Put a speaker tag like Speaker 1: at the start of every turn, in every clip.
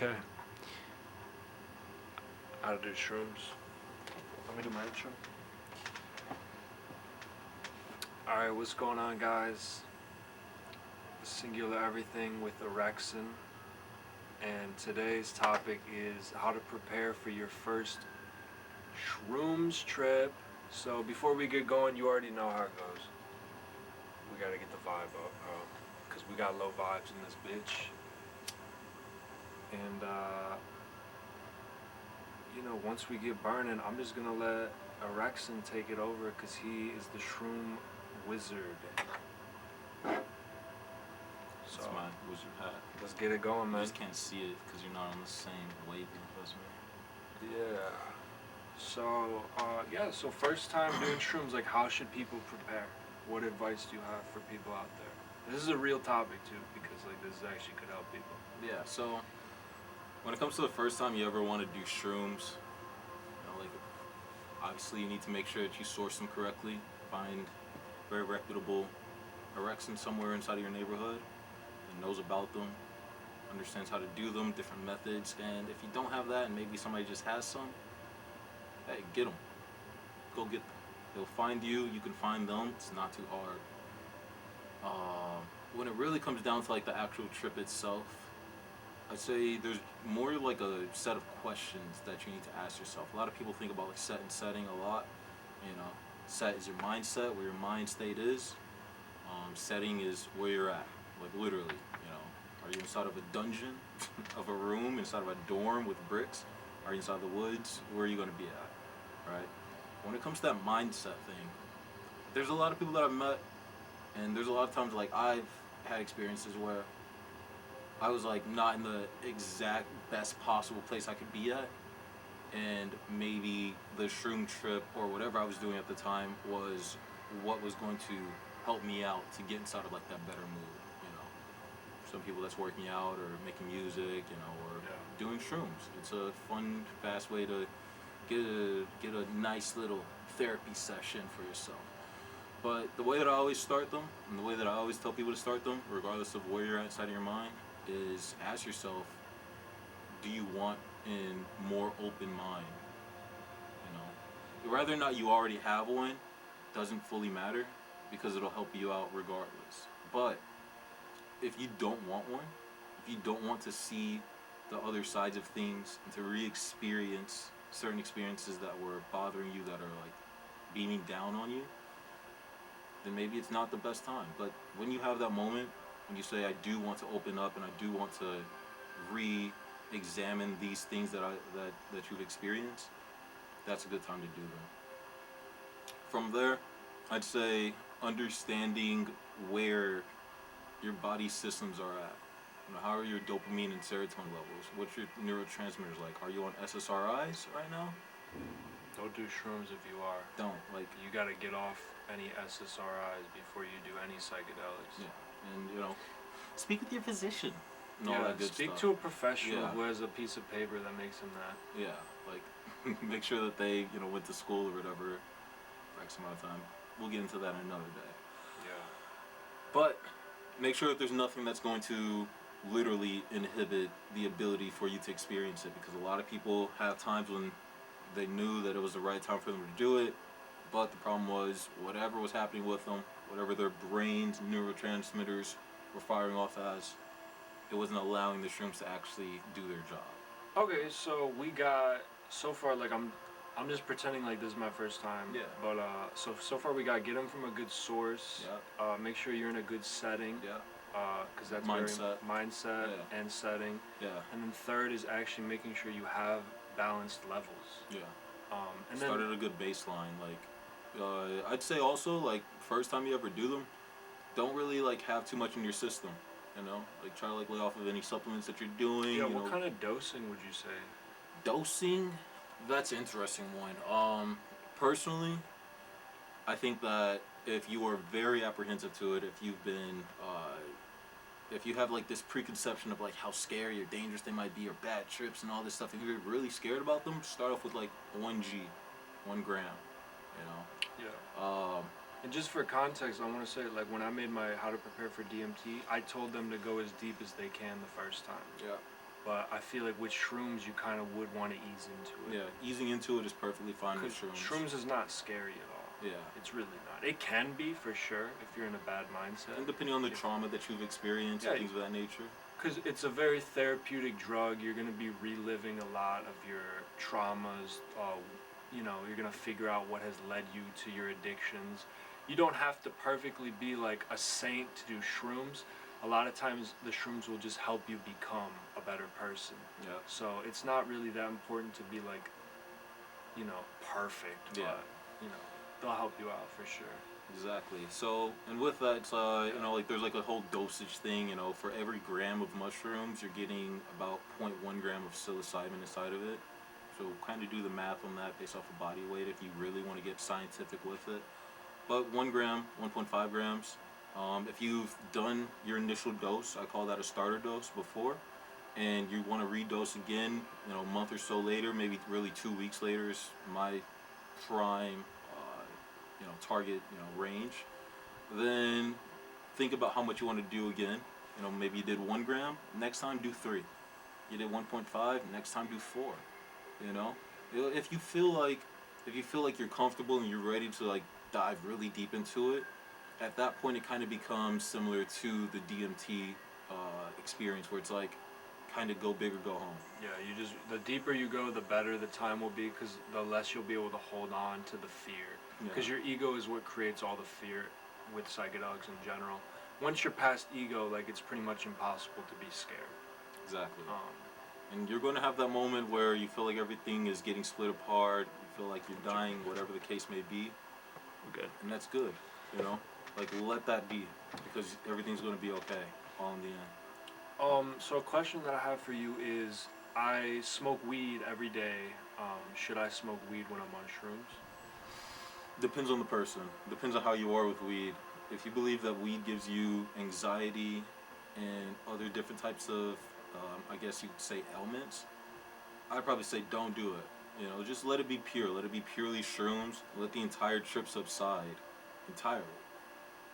Speaker 1: Okay. How to do shrooms. Let me do my intro. Alright, what's going on, guys? Singular Everything with AREXN. And today's topic is how to prepare for your first shrooms trip. So before we get going, you already know how it goes. We gotta get the vibe up, because we got low vibes in this bitch. And you know, once we get burning, I'm just gonna let AREXN take it over because he is the shroom wizard.
Speaker 2: That's my wizard hat.
Speaker 1: Let's get it going, man.
Speaker 2: You just can't see it because you're not on the same wavelength as me.
Speaker 1: Yeah. So, so first time doing shrooms, like, how should people prepare? What advice do you have for people out there? This is a real topic, too, because, like, this actually could help people.
Speaker 2: Yeah, so when it comes to the first time you ever want to do shrooms, you know, like, obviously you need to make sure that you source them correctly. Find very reputable AREXN somewhere inside of your neighborhood that knows about them, understands how to do them, different methods. And if you don't have that and maybe somebody just has some, hey, get them. Go get them. They'll find you, you can find them. It's not too hard. When it really comes down to like the actual trip itself, I'd say there's more like a set of questions that you need to ask yourself. A lot of people think about like set and setting a lot. You know, set is your mindset, where your mind state is. Setting is where you're at, like literally. You know, are you inside of a dungeon, of a room, inside of a dorm with bricks? Are you inside the woods? Where are you going to be at, right? When it comes to that mindset thing, there's a lot of people that I've met, and there's a lot of times like I've had experiences where I was like not in the exact best possible place I could be at, and maybe the shroom trip or whatever I was doing at the time was what was going to help me out to get inside of like that better mood, you know. Some people that's working out or making music, you know, or doing shrooms. It's a fun, fast way to get a nice little therapy session for yourself. But the way that I always start them, and the way that I always tell people to start them, regardless of where you're at inside of your mind, is ask yourself, do you want a more open mind? You know, whether or not you already have one doesn't fully matter because it'll help you out regardless. But if you don't want one, if you don't want to see the other sides of things and to re-experience certain experiences that were bothering you, that are like beaming down on you, then maybe it's not the best time. But when you have that moment, when you say, I do want to open up and I do want to re-examine these things that you've experienced, that's a good time to do them. From there, I'd say understanding where your body systems are at. You know, how are your dopamine and serotonin levels? What's your neurotransmitters like? Are you on ssris right now?
Speaker 1: Don't do shrooms if you are.
Speaker 2: Don't. Like,
Speaker 1: you gotta get off any ssris before you do any psychedelics.
Speaker 2: Yeah, and you know, speak with your physician and all
Speaker 1: Yeah,
Speaker 2: that good
Speaker 1: speak
Speaker 2: stuff.
Speaker 1: to a professional
Speaker 2: Yeah.
Speaker 1: who has a piece of paper that makes him that.
Speaker 2: Yeah, like make sure that they, you know, went to school or whatever for X amount of time. We'll get into that another day.
Speaker 1: Yeah.
Speaker 2: But make sure that there's nothing that's going to literally inhibit the ability for you to experience it, because a lot of people have times when they knew that it was the right time for them to do it, but the problem was whatever was happening with them, whatever their brains, neurotransmitters were firing off as, it wasn't allowing the shrooms to actually do their job.
Speaker 1: Okay, so we got, so far, like, I'm just pretending like this is my first time.
Speaker 2: Yeah.
Speaker 1: But so far we got get them from a good source.
Speaker 2: Yeah.
Speaker 1: Make sure you're in a good setting.
Speaker 2: Yeah.
Speaker 1: Because that's
Speaker 2: mindset
Speaker 1: and setting.
Speaker 2: Yeah.
Speaker 1: And then third is actually making sure you have balanced levels.
Speaker 2: Yeah.
Speaker 1: And
Speaker 2: start
Speaker 1: then
Speaker 2: at a good baseline. Like, I'd say also, like, first time you ever do them, don't really like have too much in your system. You know, like try to like lay off of any supplements that you're doing.
Speaker 1: Yeah.
Speaker 2: You
Speaker 1: What
Speaker 2: know.
Speaker 1: kind of dosing would you say?
Speaker 2: Dosing, that's an interesting one. Personally, I think that if you are very apprehensive to it, if you've been, if you have like this preconception of like how scary or dangerous they might be, or bad trips and all this stuff, if you're really scared about them, start off with like 1 gram, you know?
Speaker 1: Yeah. And just for context, I want to say, like, when I made my how to prepare for DMT, I told them to go as deep as they can the first time.
Speaker 2: Yeah.
Speaker 1: But I feel like with shrooms, you kind of would want to ease into it.
Speaker 2: Yeah, easing into it is perfectly fine with shrooms.
Speaker 1: Shrooms is not scary at all.
Speaker 2: Yeah.
Speaker 1: It's really not. It can be, for sure, if you're in a bad mindset.
Speaker 2: And depending on the trauma that you've experienced and things of that nature.
Speaker 1: Because it's a very therapeutic drug. You're going to be reliving a lot of your traumas. You know, you're going to figure out what has led you to your addictions. You don't have to perfectly be like a saint to do shrooms. A lot of times the shrooms will just help you become a better person.
Speaker 2: Yeah.
Speaker 1: So it's not really that important to be like, you know, perfect.
Speaker 2: Yeah.
Speaker 1: But, you know, they'll help you out for sure.
Speaker 2: Exactly. So, and with that, it's, you know, like there's like a whole dosage thing, you know, for every gram of mushrooms, you're getting about 0.1 gram of psilocybin inside of it. So kind of do the math on that based off of body weight if you really want to get scientific with it. But 1 gram, 1.5 grams. If you've done your initial dose, I call that a starter dose before, and you want to redose again, you know, a month or so later, maybe really 2 weeks later is my prime, you know, target, you know, range. Then think about how much you want to do again. You know, maybe you did 1 gram, next time do 3. You did 1.5, next time do 4. You know, if you feel like you're comfortable and you're ready to like dive really deep into it, at that point it kind of becomes similar to the DMT experience, where it's like kind of go big or go home.
Speaker 1: Yeah, you just, the deeper you go, the better the time will be, because the less you'll be able to hold on to the fear. Because your ego is what creates all the fear with psychedelics in general. Once you're past ego, like, it's pretty much impossible to be scared.
Speaker 2: Exactly. And you're going to have that moment where you feel like everything is getting split apart, you feel like you're dying, whatever the case may be.
Speaker 1: Good.
Speaker 2: And that's good, you know? Like, let that be, because everything's going to be okay all in the end.
Speaker 1: So a question that I have for you is, I smoke weed every day. Should I smoke weed when I'm on shrooms?
Speaker 2: Depends on the person. Depends on how you are with weed. If you believe that weed gives you anxiety and other different types of, I guess you could say, ailments, I'd probably say don't do it. You know, just let it be pure. Let it be purely shrooms. Let the entire trip subside entirely.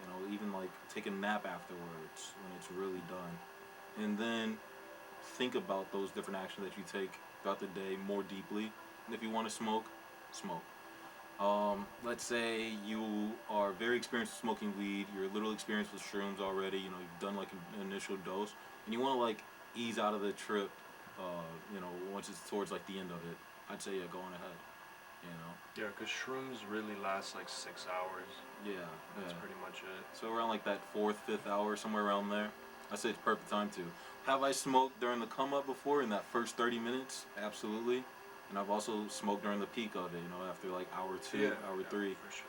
Speaker 2: You know, even like take a nap afterwards when it's really done. And then think about those different actions that you take throughout the day more deeply. And if you want to smoke, smoke. Let's say you are very experienced with smoking weed, you're a little experienced with shrooms already, you know, you've done like an initial dose, and you want to like ease out of the trip, you know, once it's towards like the end of it, I'd say, yeah, go on ahead, you know.
Speaker 1: Yeah, because shrooms really last like 6 hours.
Speaker 2: Yeah.
Speaker 1: That's pretty much it.
Speaker 2: So around like that 4th, 5th hour, somewhere around there, I'd say it's perfect time to. Have I smoked during the come up before in that first 30 minutes? Absolutely. And I've also smoked during the peak of it, you know, after like hour 2, hour 3.
Speaker 1: For sure.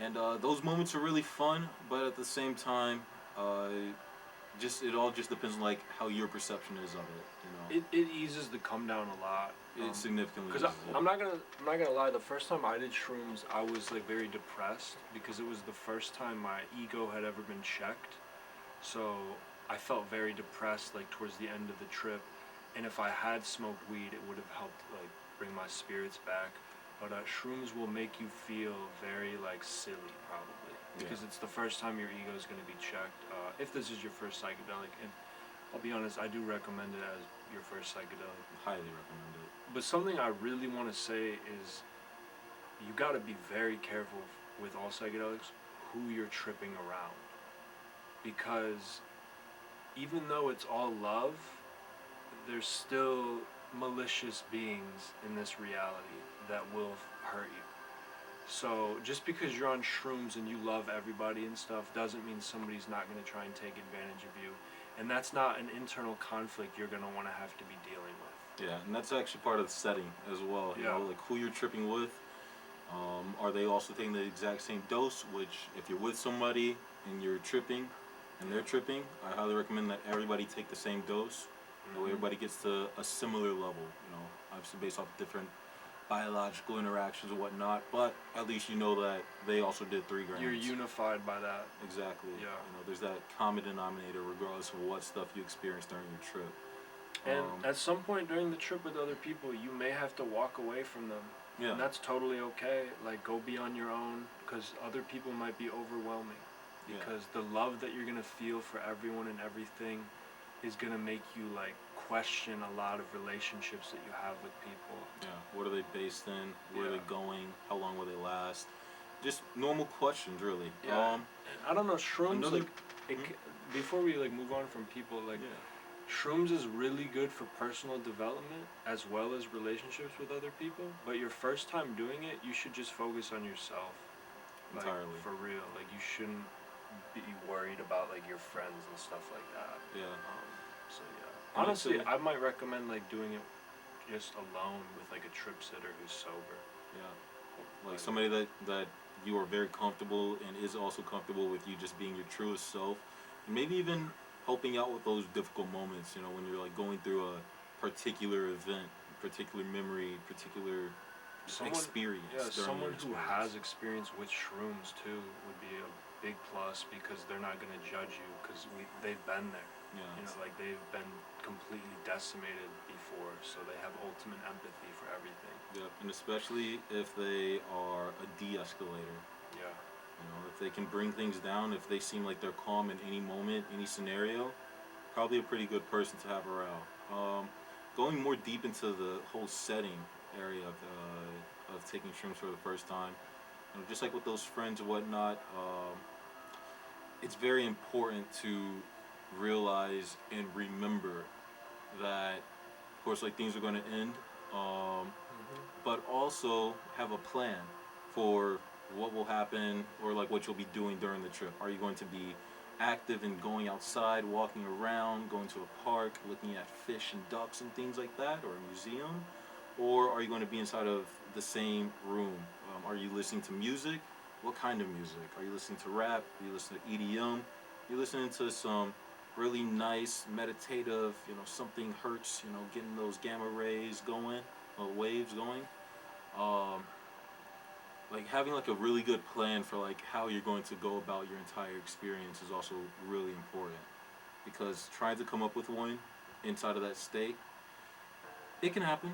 Speaker 2: And those moments are really fun, but at the same time, it all just depends on like how your perception is of it, you know.
Speaker 1: It eases the come down a lot.
Speaker 2: It significantly.
Speaker 1: Because I'm not gonna lie. The first time I did shrooms, I was like very depressed because it was the first time my ego had ever been checked. So I felt very depressed like towards the end of the trip. And if I had smoked weed, it would have helped like bring my spirits back. But shrooms will make you feel very like silly, probably, because it's the first time your ego is going to be checked. If this is your first psychedelic, and I'll be honest, I do recommend it as your first psychedelic.
Speaker 2: Highly recommend it.
Speaker 1: But something I really want to say is, you got to be very careful with all psychedelics who you're tripping around, because even though it's all love, there's still malicious beings in this reality that will hurt you. So just because you're on shrooms and you love everybody and stuff doesn't mean somebody's not going to try and take advantage of you. And that's not an internal conflict you're going to want to have to be dealing with.
Speaker 2: Yeah, and that's actually part of the setting as well. You know, like who you're tripping with. Are they also taking the exact same dose? Which, if you're with somebody and you're tripping and they're tripping, I highly recommend that everybody take the same dose. So everybody gets to a similar level, you know, obviously based off different biological interactions and whatnot, but at least you know that they also did 3 grams.
Speaker 1: You're unified by that.
Speaker 2: Exactly.
Speaker 1: Yeah.
Speaker 2: You know, there's that common denominator regardless of what stuff you experience during your trip.
Speaker 1: And at some point during the trip with other people, you may have to walk away from them.
Speaker 2: Yeah.
Speaker 1: And that's totally okay. Like, go be on your own, because other people might be overwhelming. Because the love that you're going to feel for everyone and everything is going to make you, like, question a lot of relationships that you have with people.
Speaker 2: Yeah. What are they based in? Where are
Speaker 1: Yeah.
Speaker 2: they going? How long will they last? Just normal questions, really.
Speaker 1: Yeah. I don't know, shrooms,
Speaker 2: another-
Speaker 1: like, before we, like, move on from people, like,
Speaker 2: Yeah.
Speaker 1: shrooms is really good for personal development as well as relationships with other people, but your first time doing it, you should just focus on yourself. Like,
Speaker 2: Entirely.
Speaker 1: for real. Like, you shouldn't be worried about, like, your friends and stuff like that.
Speaker 2: Yeah.
Speaker 1: So, yeah.
Speaker 2: And
Speaker 1: Honestly,
Speaker 2: actually-
Speaker 1: I might recommend, like, doing it just alone with, like, a trip sitter who's sober.
Speaker 2: Yeah. Like somebody that you are very comfortable and is also comfortable with you just being your truest self, and maybe even helping out with those difficult moments, you know, when you're like going through a particular event, particular memory, particular experience.
Speaker 1: Yeah,
Speaker 2: during
Speaker 1: someone
Speaker 2: your
Speaker 1: who
Speaker 2: experience.
Speaker 1: has experience with shrooms too would be a big plus, because they're not gonna judge you, because they've been there.
Speaker 2: Yeah.
Speaker 1: You know, like, they've been completely decimated before, so they have ultimate empathy for everything.
Speaker 2: Yep. And especially if they are a de-escalator.
Speaker 1: Yeah.
Speaker 2: You know, if they can bring things down, if they seem like they're calm in any moment, any scenario, probably a pretty good person to have around. Going more deep into the whole setting area of taking shrooms for the first time, you know, just like with those friends and whatnot, it's very important to realize and remember that, of course, like, things are going to end, but also have a plan for what will happen, or like what you'll be doing during the trip. Are you going to be active in going outside, walking around, going to a park, looking at fish and ducks and things like that, or a museum? Or are you going to be inside of the same room? Are you listening to music? What kind of music? Are you listening to rap? Are you listening to EDM? Are you listening to some really nice meditative, you know, something hurts, you know, getting those gamma rays going, waves going? Like, having like a really good plan for like how you're going to go about your entire experience is also really important, because trying to come up with one inside of that state, it can happen.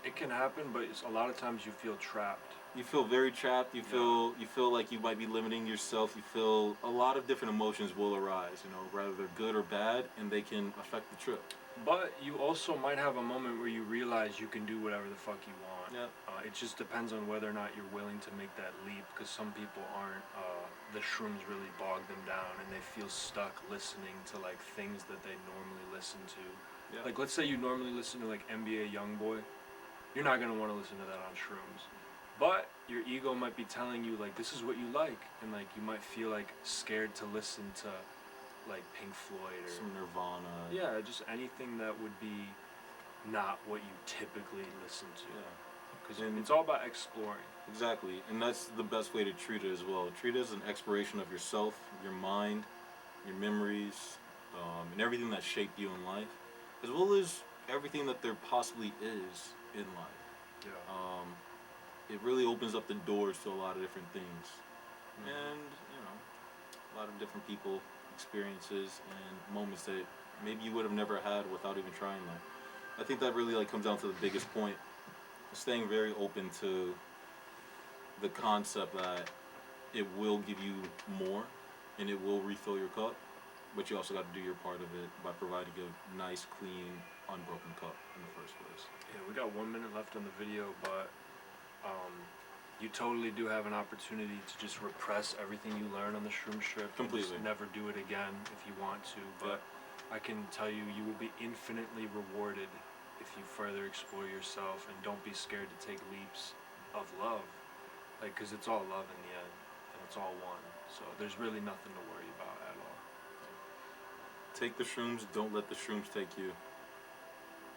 Speaker 1: It can happen, but a lot of times you feel trapped.
Speaker 2: You feel very trapped. You feel like you might be limiting yourself. You feel a lot of different emotions will arise, you know, whether they're good or bad, and they can affect the trip.
Speaker 1: But you also might have a moment where you realize you can do whatever the fuck you want.
Speaker 2: Yeah.
Speaker 1: It just depends on whether or not you're willing to make that leap, because some people aren't. The shrooms really bog them down, and they feel stuck listening to, like, things that they normally listen to.
Speaker 2: Yeah.
Speaker 1: Like, let's say you normally listen to, like, NBA Youngboy. You're not gonna want to listen to that on shrooms. But your ego might be telling you, like, this is what you like, and, like, you might feel, like, scared to listen to, like, Pink Floyd or
Speaker 2: Some Nirvana.
Speaker 1: yeah, just anything that would be not what you typically listen to.
Speaker 2: Yeah.
Speaker 1: Because
Speaker 2: And-
Speaker 1: it's all about exploring.
Speaker 2: Exactly, and that's the best way to treat it as well. Treat it as an exploration of yourself, your mind, your memories, and everything that shaped you in life, as well as everything that there possibly is in life.
Speaker 1: Yeah.
Speaker 2: It really opens up the doors to a lot of different things,
Speaker 1: Mhm.
Speaker 2: and, you know, a lot of different people, experiences, and moments that maybe you would have never had without even trying them. I think that really, like, comes down to the biggest point: staying very open to the concept that it will give you more and it will refill your cup, but you also got to do your part of it by providing a nice, clean, unbroken cup in the first place.
Speaker 1: Yeah, we got 1 minute left on the video, but you totally do have an opportunity to just repress everything you learn on the shroom trip. And
Speaker 2: Completely.
Speaker 1: just never do it again if you want to, but I can tell you, you will be infinitely rewarded if you further explore yourself, and don't be scared to take leaps of love. Like, because it's all love in the end, and it's all one. So there's really nothing to worry about at all.
Speaker 2: Take the shrooms, don't let the shrooms take you.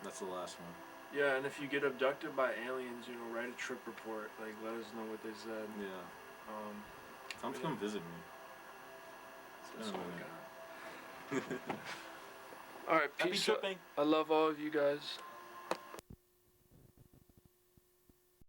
Speaker 2: That's the last one.
Speaker 1: Yeah, and if you get abducted by aliens, you know, write a trip report. Like, let us know what they said.
Speaker 2: Yeah. Time to
Speaker 1: yeah.
Speaker 2: come visit me.
Speaker 1: That's
Speaker 2: been a
Speaker 1: all we got. All right,
Speaker 2: Happy
Speaker 1: peace.
Speaker 2: tripping.
Speaker 1: I love all of you guys.